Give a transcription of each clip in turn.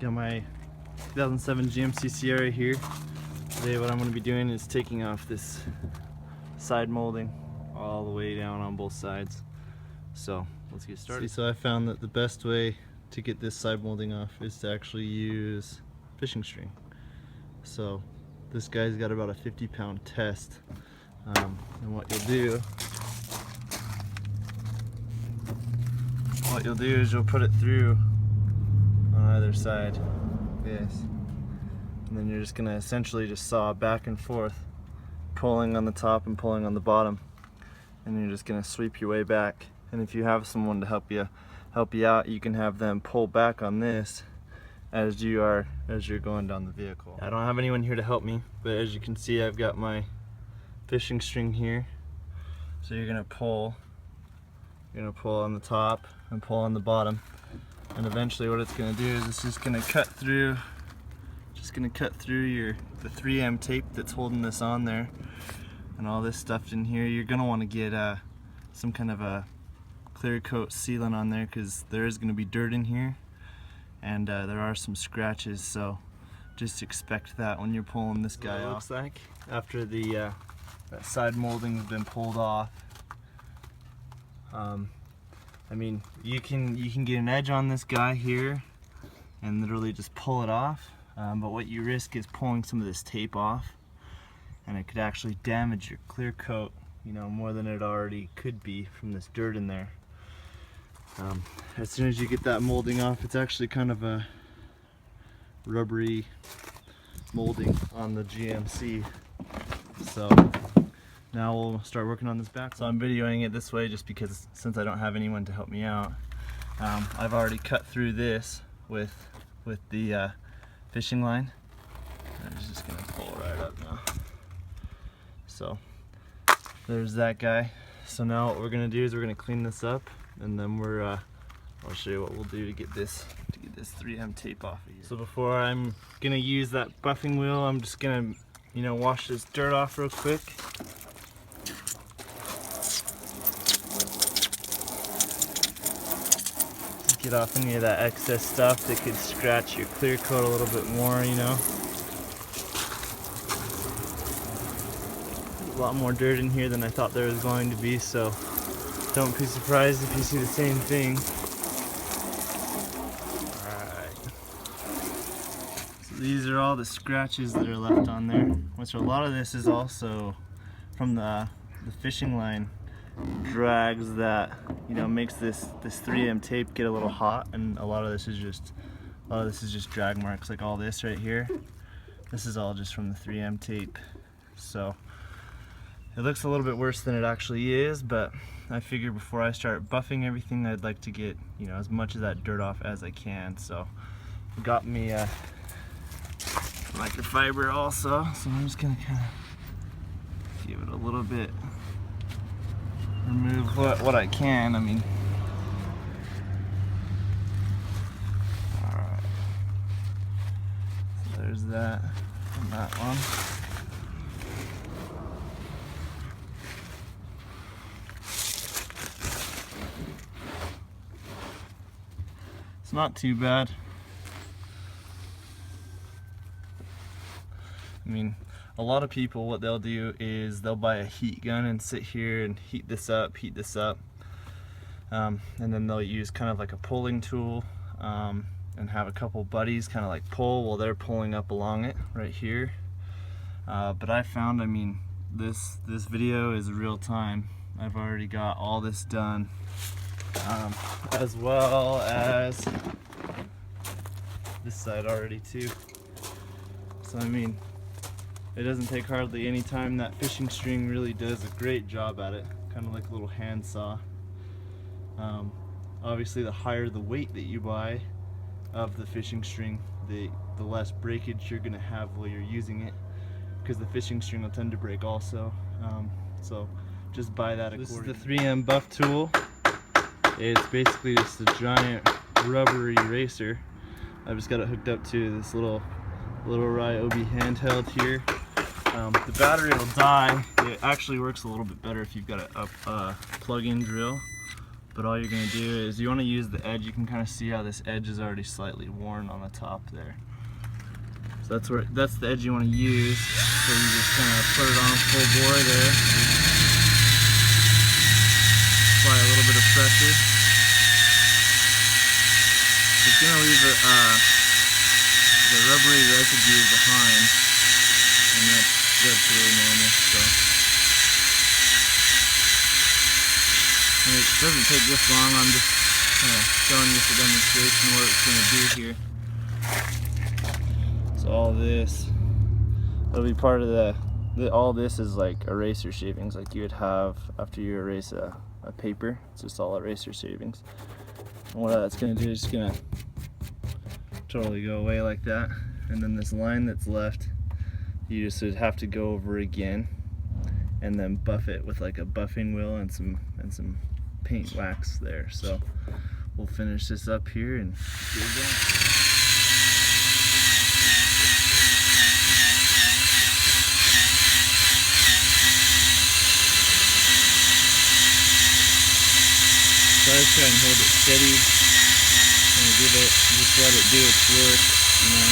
Got my 2007 GMC Sierra here. Today what I'm going to be doing is taking off this side molding all the way down on both sides. So let's get started. So I found that the best way to get this side molding off is to actually use fishing string. So this guy's got about a 50-pound test, and what you'll do is you'll put it through on either side, yes, and then you're just gonna essentially just saw back and forth, pulling on the top and pulling on the bottom, and you're just gonna sweep your way back. And if you have someone to help you out, you can have them pull back on this as you're going down the vehicle. I don't have anyone here to help me, but as you can see, I've got my fishing string here. So you're gonna pull on the top and pull on the bottom, and eventually what it's gonna do is it's just gonna cut through the 3M tape that's holding this on there, and all this stuff in here. You're gonna want to get some kind of a clear coat sealant on there, because there is gonna be dirt in here, and there are some scratches, so just expect that when you're pulling this guy off. Looks like after the that side molding has been pulled off. I mean, you can get an edge on this guy here and literally just pull it off, but what you risk is pulling some of this tape off, and it could actually damage your clear coat, you know, more than it already could be from this dirt in there. As soon as you get that molding off, it's actually kind of a rubbery molding on the GMC. So now we'll start working on this back. So I'm videoing it this way just because since I don't have anyone to help me out. I've already cut through this with the fishing line. I'm just gonna pull right up now. So there's that guy. So now what we're gonna do is we're gonna clean this up, and then I'll show you what we'll do to get this 3M tape off of here. So before I'm gonna use that buffing wheel, I'm just gonna wash this dirt off real quick. Get off any of that excess stuff that could scratch your clear coat a little bit more, you know. There's a lot more dirt in here than I thought there was going to be, so don't be surprised if you see the same thing. Alright. So these are all the scratches that are left on there, which a lot of this is also from the fishing line drags that makes this 3M tape get a little hot, and a lot of this is just drag marks, like all this right here. This is all just from the 3M tape. So it looks a little bit worse than it actually is, but I figure before I start buffing everything, I'd like to get as much of that dirt off as I can. So I got me a microfiber also, so I'm just gonna kind of give it a little bit, remove what I can. I mean, alright, so there's that on that one. It's not too bad. I mean, a lot of people, what they'll do is they'll buy a heat gun and sit here and heat this up, and then they'll use kind of like a pulling tool, and have a couple buddies kind of like pull while they're pulling up along it right here. But I found, I mean, this video is real time. I've already got all this done, as well as this side already too. So I mean, it doesn't take hardly any time. That fishing string really does a great job at it, kind of like a little hand saw. Obviously the higher the weight that you buy of the fishing string, the less breakage you're going to have while you're using it, because the fishing string will tend to break also. So just buy that accordingly. This is the 3M buff tool. It's basically just a giant rubber eraser. I've just got it hooked up to this little Ryobi handheld here. The battery will die. It actually works a little bit better if you've got a plug-in drill. But all you're going to do is you want to use the edge. You can kind of see how this edge is already slightly worn on the top there. So that's the edge you want to use. So you just kind of put it on full bore there. Apply a little bit of pressure. It's going to leave the rubbery residue behind, and that's really normal. So. And it doesn't take this long. I'm just kind of showing you for demonstration what it's going to do here. So all this, it'll be part of all this is like eraser shavings like you would have after you erase a paper. It's just all eraser shavings. And what that's going to do is just going to totally go away like that. And then this line that's left, you just would have to go over again and then buff it with like a buffing wheel and some paint wax there. So we'll finish this up here and get it done. So I just try and hold it steady and just let it do its work, you know.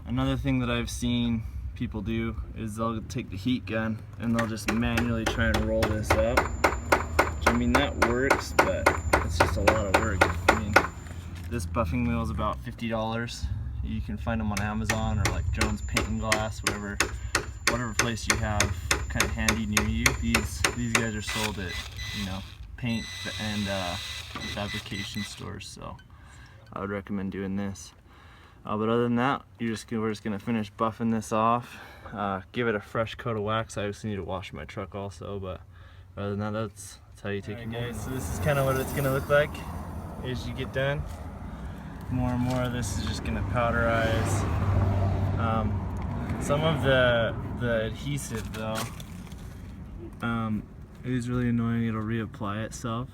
Another thing that I've seen people do is they'll take the heat gun and they'll just manually try and roll this up. Which, I mean, that works, but it's just a lot of work. I mean, this buffing wheel is about $50. You can find them on Amazon or like Jones Paint and Glass, whatever place you have kind of handy near you. These guys are sold at, you know, paint and fabrication stores, so I would recommend doing this. But other than that, we're just gonna finish buffing this off, give it a fresh coat of wax. I obviously need to wash my truck also, but other than that, that's how you take it. Alright guys, so this is kind of what it's gonna look like as you get done. More and more of this is just gonna powderize. Some of the adhesive though is really annoying. It'll reapply itself.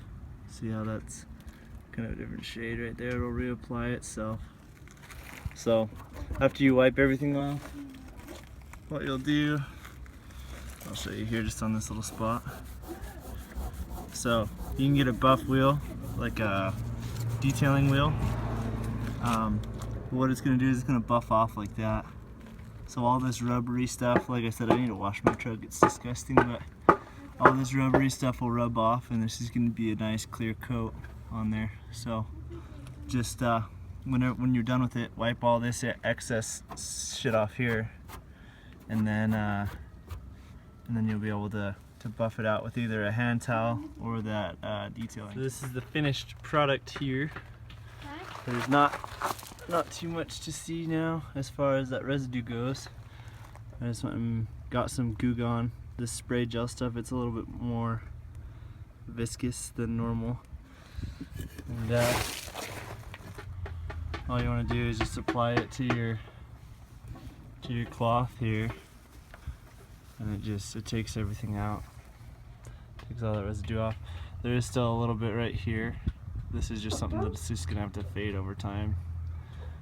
See how that's kind of a different shade right there? It'll reapply itself. So after you wipe everything off, what you'll do, I'll show you here just on this little spot. So you can get a buff wheel, like a detailing wheel. What it's going to do is it's going to buff off like that. So all this rubbery stuff, like I said, I need to wash my truck, it's disgusting, but all this rubbery stuff will rub off and this is going to be a nice clear coat on there. So just when you're done with it, wipe all this excess shit off here, and then you'll be able to buff it out with either a hand towel or that detailing. So this is the finished product here. There's not too much to see now as far as that residue goes. I just went and got some Goo Gone. This spray gel stuff, it's a little bit more viscous than normal. And all you want to do is just apply it to your cloth here, and it takes everything out, takes all that residue off. There is still a little bit right here. This is just something that's just gonna have to fade over time.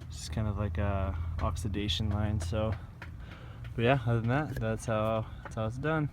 It's just kind of like a oxidation line. So, but yeah, other than that, that's how it's done.